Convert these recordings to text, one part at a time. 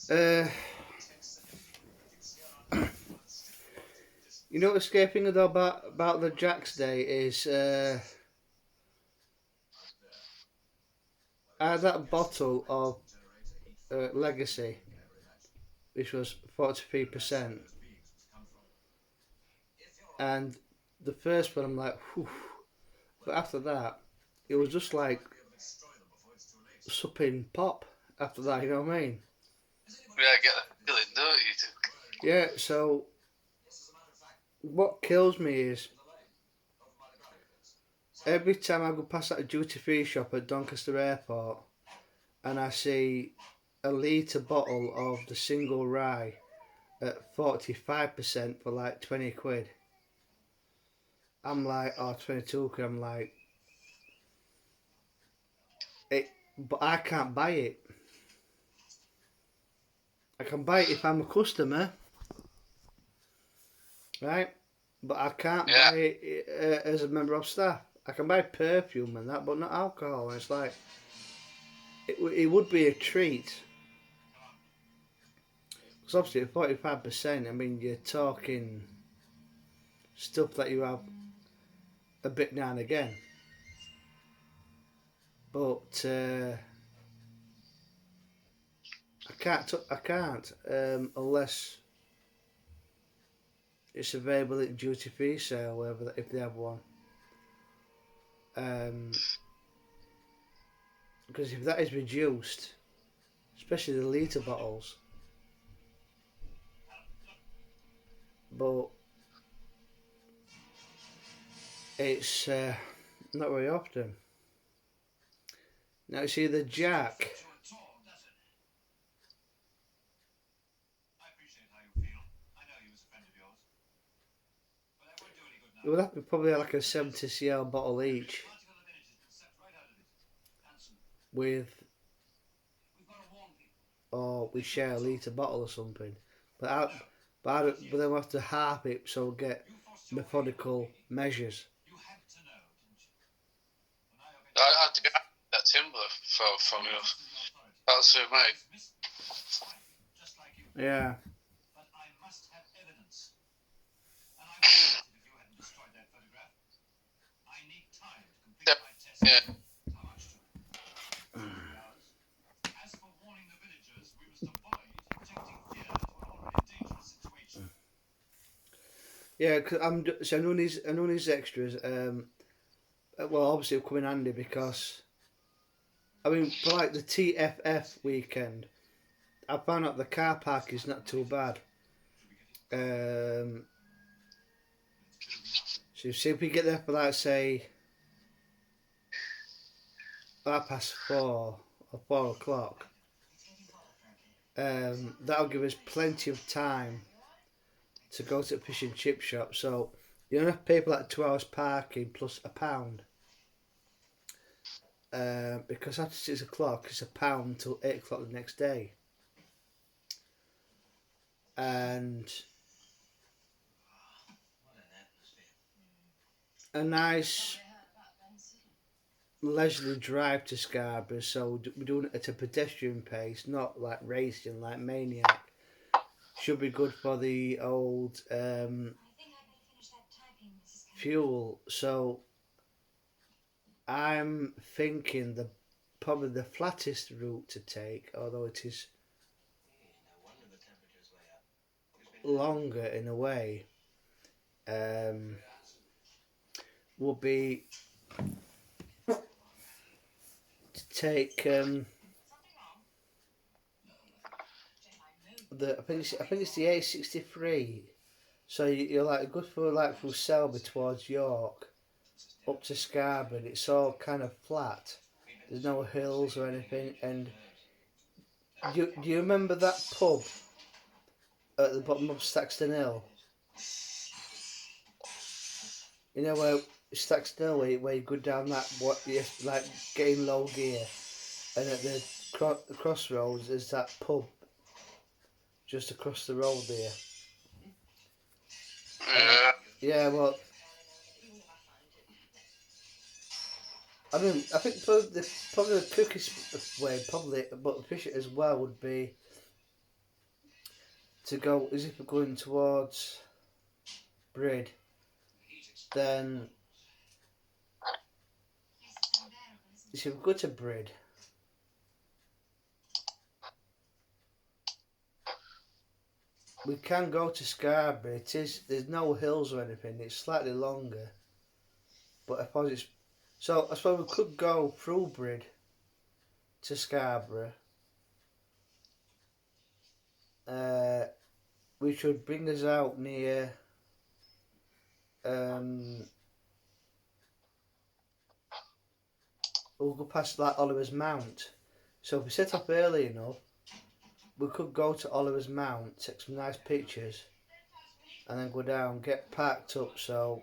Uh, you know what's escaping though about the Jack's Day is I had that bottle of Legacy, which was 43%, and the first one I'm like, whew. But after that, it was just like supping pop. After that, you know what I mean? Yeah, I get that feeling, don't you? Yeah. So what kills me is every time I go past that duty free shop at Doncaster Airport and I see a litre bottle of the single rye at 45% for like 20 quid. I'm like, oh, 22 quid. I'm like, it, but I can't buy it. I can buy it if I'm a customer, right? But I can't Yeah. buy it as a member of staff. I can buy perfume and that, but not alcohol. And it's like, it would be a treat. Because obviously at 45%, I mean, you're talking stuff that you have a bit now and again. But I can't unless it's available at duty free sale, whatever, if they have one. Um, because if that is reduced, especially the litre bottles, but it's not very often. Now, see, the Jack, it would have to be probably like a 70 cl bottle each with, or we share a litre bottle or something. But but then we have to half it so we get methodical measures. I had to get that timber from you. That's it, mate. Yeah. Yeah. Yeah, cause so I know these extras. Well, obviously, it'll come in handy because I mean, for like the TFF weekend, I found out the car park is not too bad. Um, so see if we get there for like say 4:30 or 4 o'clock. That'll give us plenty of time to go to the fish and chip shop. So you don't have to pay for like 2 hours parking plus £1. Because after 6 o'clock, it's £1 till 8 o'clock the next day. And a nice leisurely drive to Scarborough, so we're doing it at a pedestrian pace, not like racing like maniac. Should be good for the old fuel. So I'm thinking the probably the flattest route to take, although it is longer in a way, um, would be to take I think it's the A63. So you're like good for like from Selby towards York up to Scarborough. It's all kind of flat. There's no hills or anything. And do you remember that pub at the bottom of Staxton Hill? You know where Staxton Hill, where you go down that what you like getting low gear, and at the crossroads there's that pub just across the road there. Yeah. Yeah, well, I mean, I think probably the quickest way, probably, but fish it as well would be to go as if we're going towards Brid, then if we go to Brid, we can go to Scarborough. There's no hills or anything. It's slightly longer, but I suppose it's so. I suppose we could go through Brid to Scarborough. Which would bring us out near. We'll go past like Oliver's Mount. So if we set off early enough, we could go to Oliver's Mount, take some nice pictures, and then go down, get parked up. So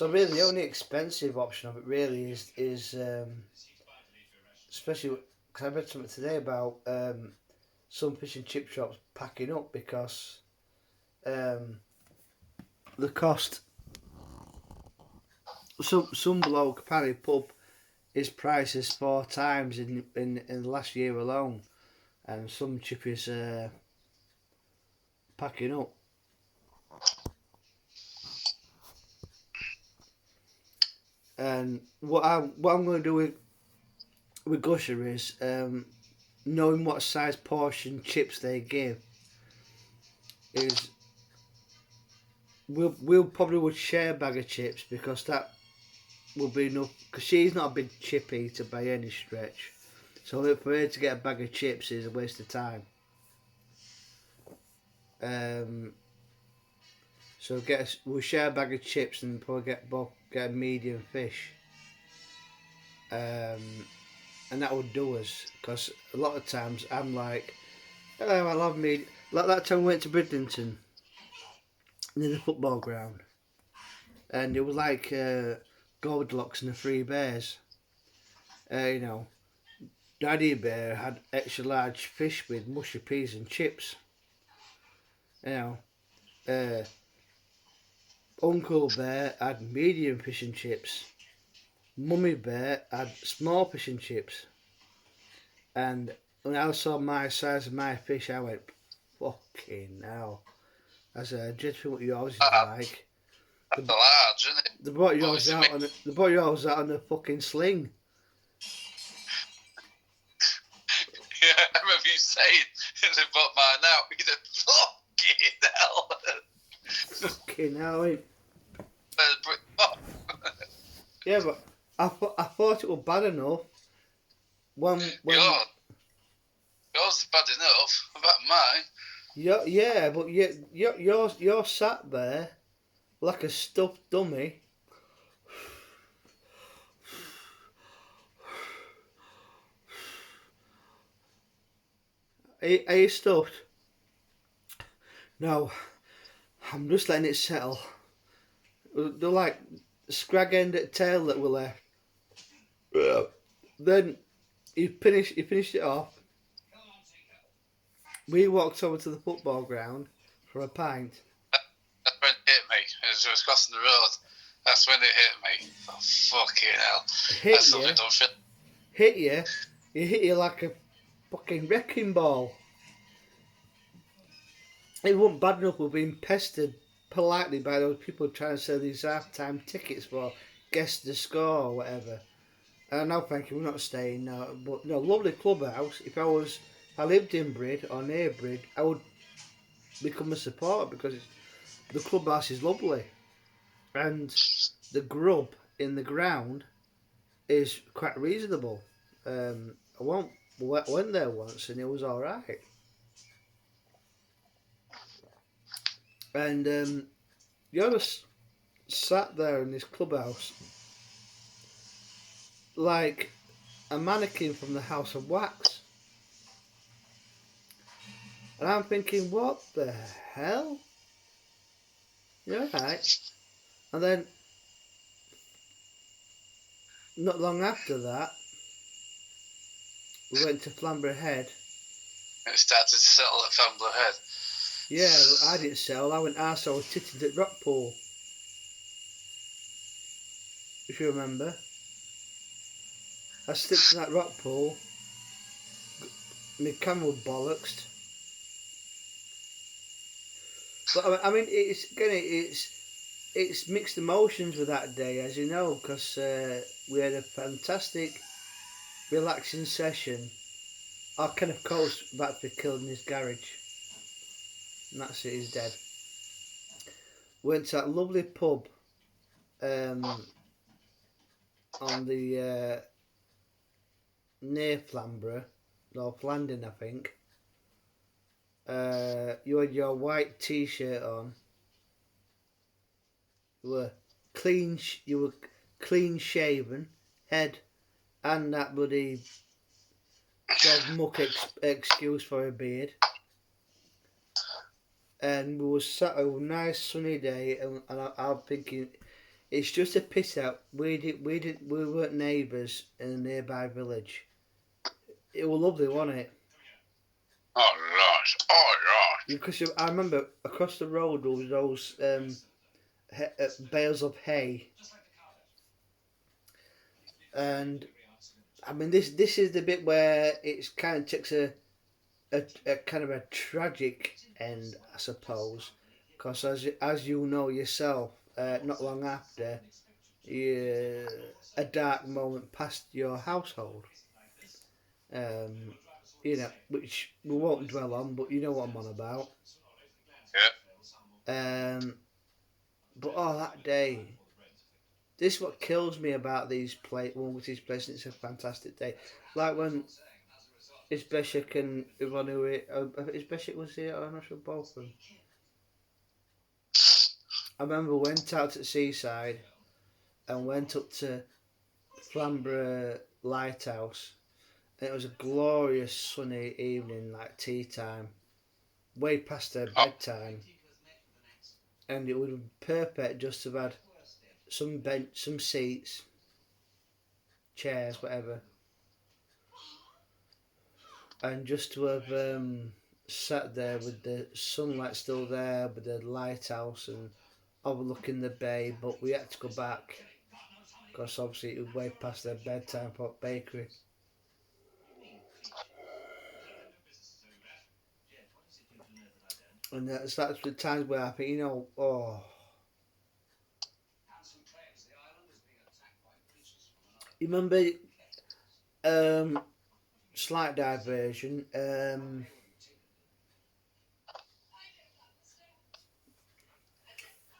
really the only expensive option of it really is especially because I read something today about some fish and chip shops packing up because the cost. Some bloke apparently put up his prices 4 times in the last year alone, and some chippies packing up. And what I'm going to do with Gusher is knowing what size portion chips they give is we'll probably would share a bag of chips because that will be enough, because she's not a big chip eater by any stretch, so for her to get a bag of chips is a waste of time. So we'll share a bag of chips and probably get a medium fish, and that would do us, because a lot of times I'm like, oh, I love meat. Like that time we went to Bridlington near the football ground, and it was like Goldilocks and the Three Bears. You know, Daddy Bear had extra large fish with mushy peas and chips. You know, Uncle Bear had medium fish and chips. Mummy Bear had small fish and chips. And when I saw my size of my fish, I went, fucking hell. I said, just what yours is like. That's large, isn't it? They brought yours out on a fucking sling. Yeah, I remember you saying, they brought mine out. You said, fucking hell. Fucking hell, eh? Yeah, but I thought it was bad enough. When yours is bad enough. About mine. Yeah, but you're sat there like a stuffed dummy. Are you stuffed? No, I'm just letting it settle. They're like scrag end at tail that were left. Then you finished it off. We walked over to the football ground for a pint. That's when it hit me. As I was crossing the road. That's when it hit me. Oh, fucking hell. That's something don't fit. Hit you? It hit you like a fucking wrecking ball. It wasn't bad enough we're being pestered politely by those people trying to sell these half-time tickets for guess the score or whatever. No, thank you, we're not staying. No, but no, lovely clubhouse. If I lived in Brid or near Brid, I would become a supporter because the clubhouse is lovely, and the grub in the ground is quite reasonable. I went there once and it was all right. And you're just sat there in this clubhouse like a mannequin from the House of Wax. And I'm thinking, what the hell? You're right. And then, not long after that, we went to Flamborough Head. It started to settle at Flamborough Head. Yeah, I didn't settle. I went arsehole titted at Rockpool. If you remember. I slipped in that rock pool. My camera bollocks. But I mean, it's mixed emotions with that day, as you know, because we had a fantastic, relaxing session. Our Kenneth Coates about to be killed in his garage, and that's it. He's dead. Went to that lovely pub um, on the near Flamborough, North Landing, I think. You had your white T-shirt on. You were You were clean shaven, head, and that bloody dog muck excuse for a beard. And we were sat a nice sunny day, and I'm thinking, it's just a piss out. We weren't neighbours in a nearby village. It was lovely, wasn't it? Oh, right. Oh, right. Because I remember across the road there was those bales of hay, and I mean this is the bit where it's kind of takes a kind of a tragic end, I suppose, because as you know yourself, not long after, a dark moment passed your household. Um, which we won't dwell on, but you know what I'm on about. Yeah. But that day, this is what kills me about these places. It's a fantastic day, like when Izbeshik and Ivanu, Izbeshik was here. I'm not sure both of them. I remember went out to the seaside and went up to Flamborough Lighthouse. And it was a glorious sunny evening, like tea time, way past their Oh, bedtime, and it would have been perfect just to have had some bench, some seats, chairs, whatever, and just to have sat there with the sunlight still there, with the lighthouse and overlooking the bay. But we had to go back because obviously it was way past their bedtime for bakery. And that's the times where I think, you remember, um, slight diversion,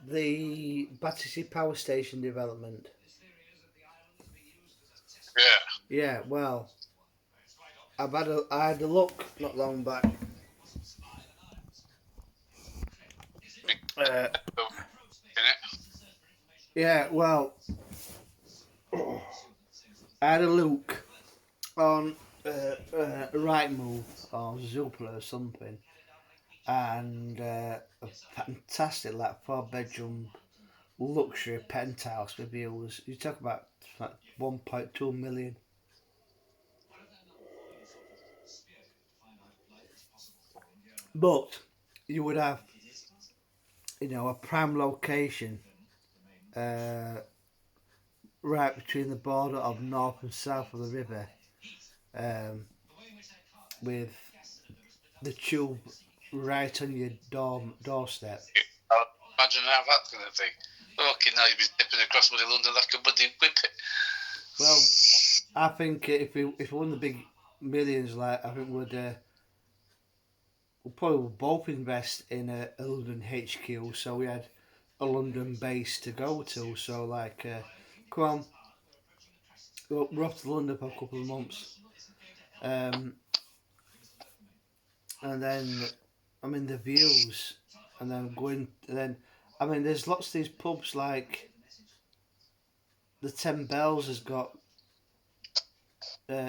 the Battersea Power Station development. yeah. Yeah, well, I had a look not long back. Uh, In it. yeah, well, I had a look on Rightmove or Zoopla or something, and a fantastic like 4 bedroom luxury penthouse with views. You talk about like 1.2 million. But you would have, a prime location uh, right between the border of north and south of the river, um, with the tube right on your doorstep. I'll imagine how that's going to be. Okay, now you'll be dipping across muddy London like a bloody whippet. Well, I think if we won the big millions, like I think we'll probably both invest in a London HQ, so we had a London base to go to. So like, come on, we're off to London for a couple of months, um, and then I mean the views, and then going, and then I mean there's lots of these pubs like the Ten Bells has got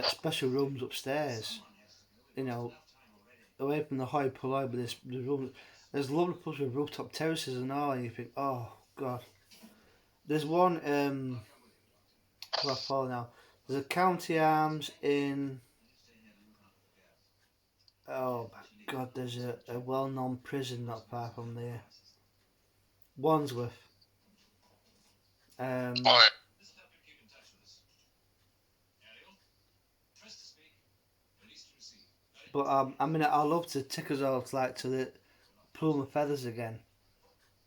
special rooms upstairs. You know, away from the high polloi, but there's lovely pubs with rooftop terraces and all, and you think, oh god. There's one where I follow now. There's a County Arms in, oh my god, there's a well known prison not far from there. Wandsworth. Oh, But I mean, I love to take us all to the Plume of Feathers again.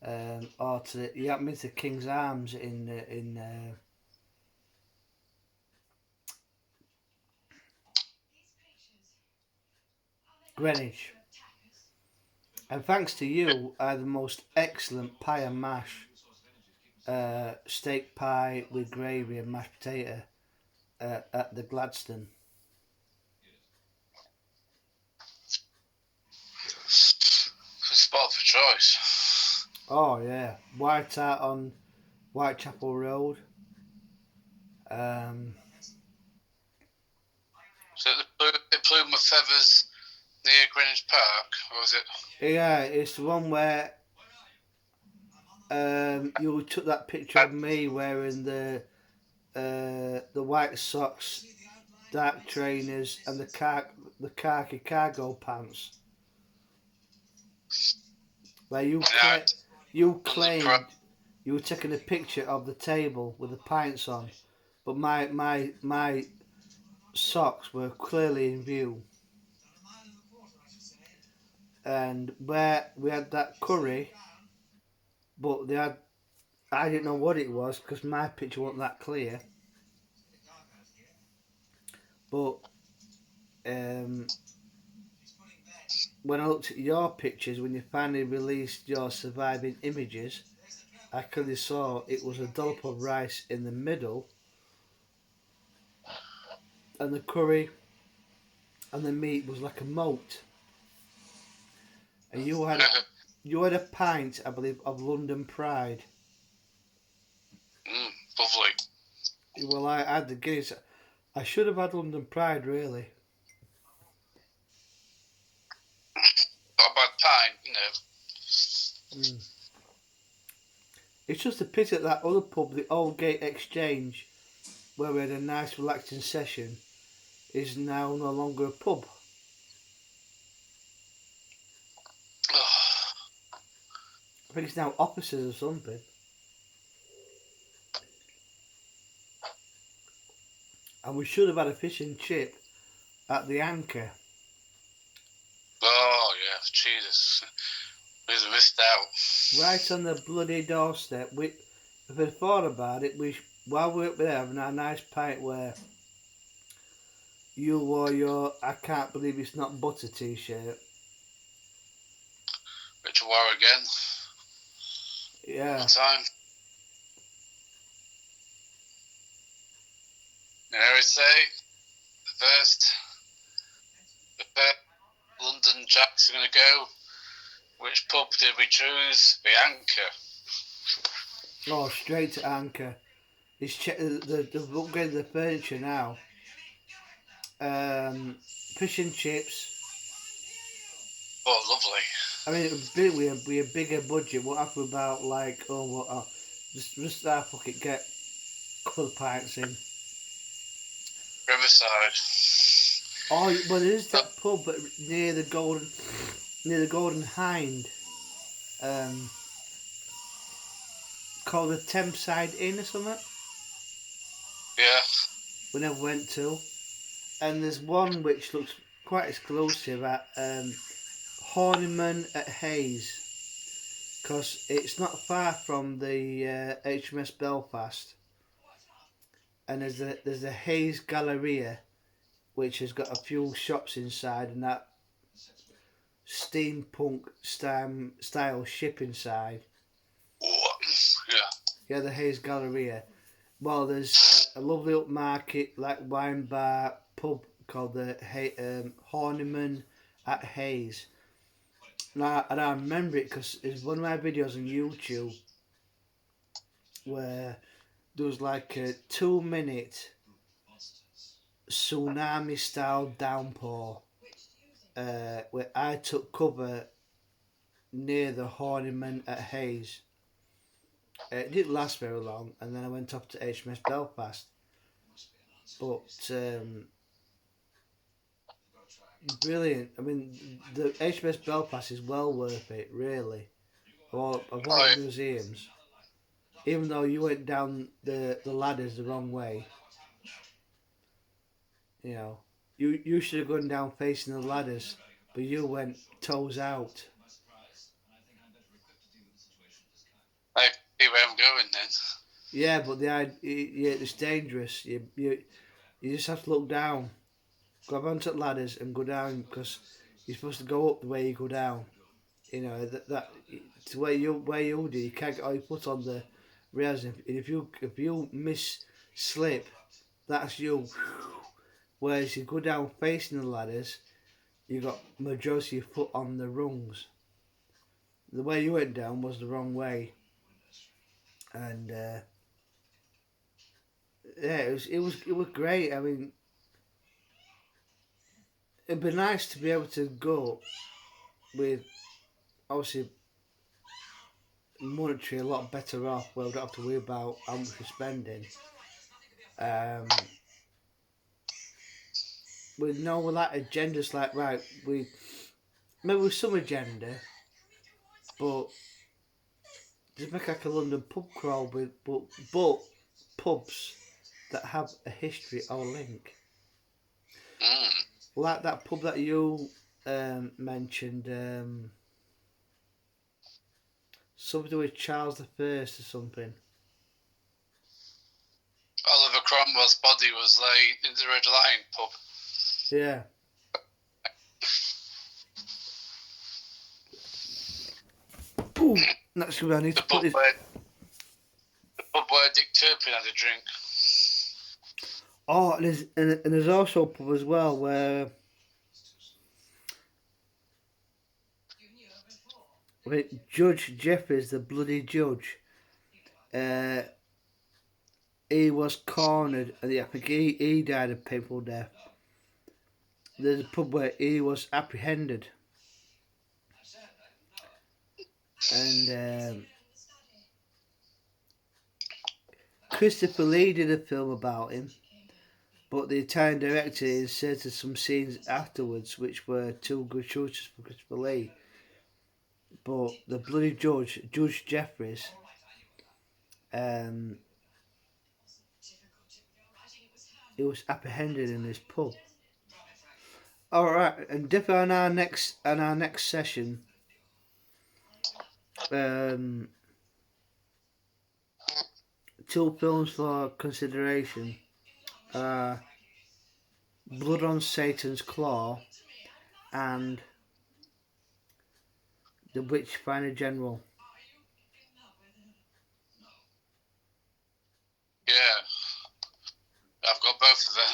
or to you haven't been to King's Arms in Greenwich. And thanks to you, I had the most excellent pie and mash, steak pie with gravy and mashed potato at the Gladstone. Spot for choice. Oh yeah, White Hart on Whitechapel Road. So the plume of feathers near Greenwich Park, or was it? Yeah, it's the one where you took that picture of me wearing the white socks, dark trainers, and the khaki cargo pants. Where Yeah, you London Pro. claimed you were taking a picture of the table with the pints on, but my socks were clearly in view. And where we had that curry, but they had I didn't know what it was because my picture wasn't that clear. But um, when I looked at your pictures, when you finally released your surviving images, I clearly saw it was a dollop of rice in the middle, and the curry and the meat was like a moat. And you had a pint, I believe, of London Pride. Lovely. Well, I had the Guinness. I should have had London Pride, really. Not a bad pint, you know. Mm. It's just a pity that other pub, the Old Gate Exchange, where we had a nice relaxing session, is now no longer a pub. I think it's now offices or something. And we should have had a fish and chip at the Anchor. Oh yeah, Jesus. We've missed out. Right on the bloody doorstep. If I'd thought about it, while we were up there having our nice pint where you wore your I can't believe it's not butter t-shirt. Which war again. Yeah. What time? You know, I say the first London Jacks are going to go. Which pub did we choose? The Anchor. Oh, straight to Anchor. They've upgraded the furniture now. Fish and chips. Oh, lovely. I mean, it would be with a bigger budget. What after about like just fuck it, get a couple of pints in. Riverside. Oh, well, there's that pub near the Golden Hind, called the Thameside Inn or something. Yeah. We never went to, and there's one which looks quite exclusive at Horniman at Hayes, because it's not far from the HMS Belfast, and there's a Hayes Galleria, which has got a few shops inside and that steampunk style ship inside. Yeah. Yeah, the Hayes Galleria. Well, there's a lovely upmarket like wine bar pub called the Horniman at Hayes. And I remember it because it's one of my videos on YouTube where there was like a 2 minute tsunami style downpour where I took cover near the Horniman at Hayes. It didn't last very long, and then I went off to HMS Belfast. But brilliant. I mean, the HMS Belfast is well worth it, really. Of all the museums. Even though you went down the ladders the wrong way, you know, you should have gone down facing the ladders, but you went toes out. I see where I'm going then. Yeah, but it's dangerous. You just have to look down, grab onto the ladders and go down because you're supposed to go up the way you go down. You know that to where you do. You can't get all your foot on the rails, and if you miss slip, that's you. Whereas you go down facing the ladders, you got majority of your foot on the rungs. The way you went down was the wrong way, and yeah, it was great. I mean, it'd be nice to be able to go with obviously monetary a lot better off, where we don't have to worry about how much we're spending. With no like agendas, like right, we maybe with some agenda, but just make like a London pub crawl with but pubs that have a history or a link. Like that pub that you mentioned, something with Charles the First or something. Oliver Cromwell's body was laid in the Red Lion pub. Yeah. Ooh, that's good. I need to put it. The pub where Dick Turpin had a drink. Oh, and there's also a pub as well where Judge Jeffries, the bloody judge, he was cornered, and I think he died a painful death. There's a pub where he was apprehended, and Christopher Lee did a film about him, but the Italian director inserted some scenes afterwards which were too gratuitous for Christopher Lee. But the bloody Judge Jeffries, he was apprehended in this pub. All right, and definitely on our next session, two films for consideration are Blood on Satan's Claw and The Witchfinder General. Yeah, I've got both of them.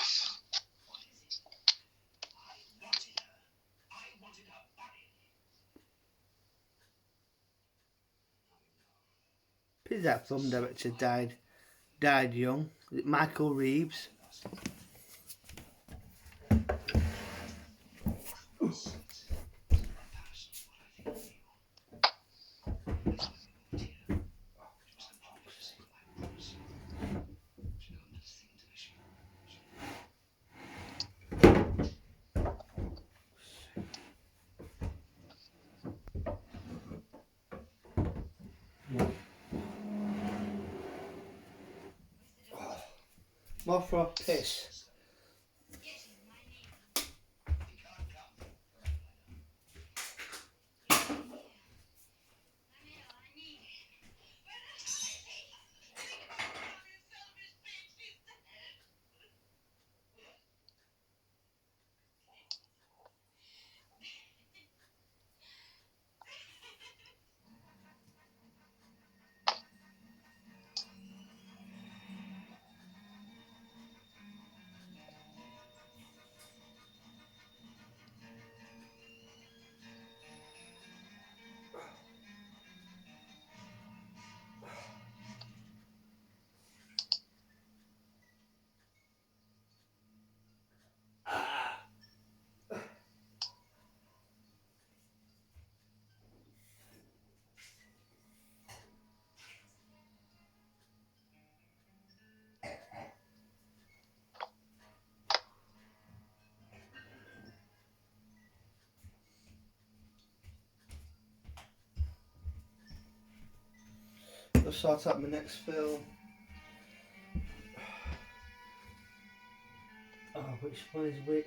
Pity that film director died young. Is it Michael Reeves? More for a piss. I'll sort out my next film. Oh, which one is which?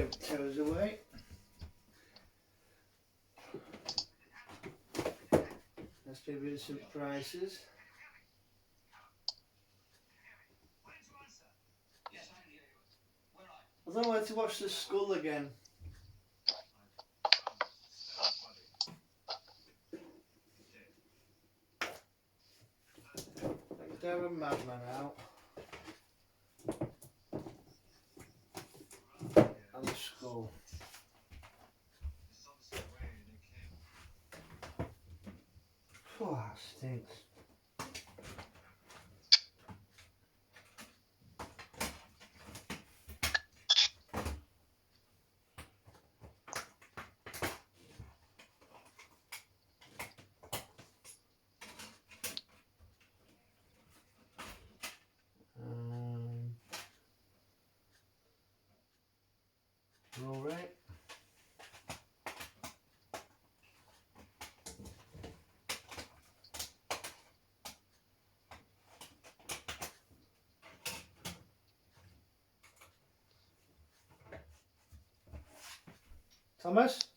them toes away. Let's do Vincent Prices. I don't know where to watch the skull again. Let's have a madman out. And the skull. Oh, that stinks. All right. Thomas?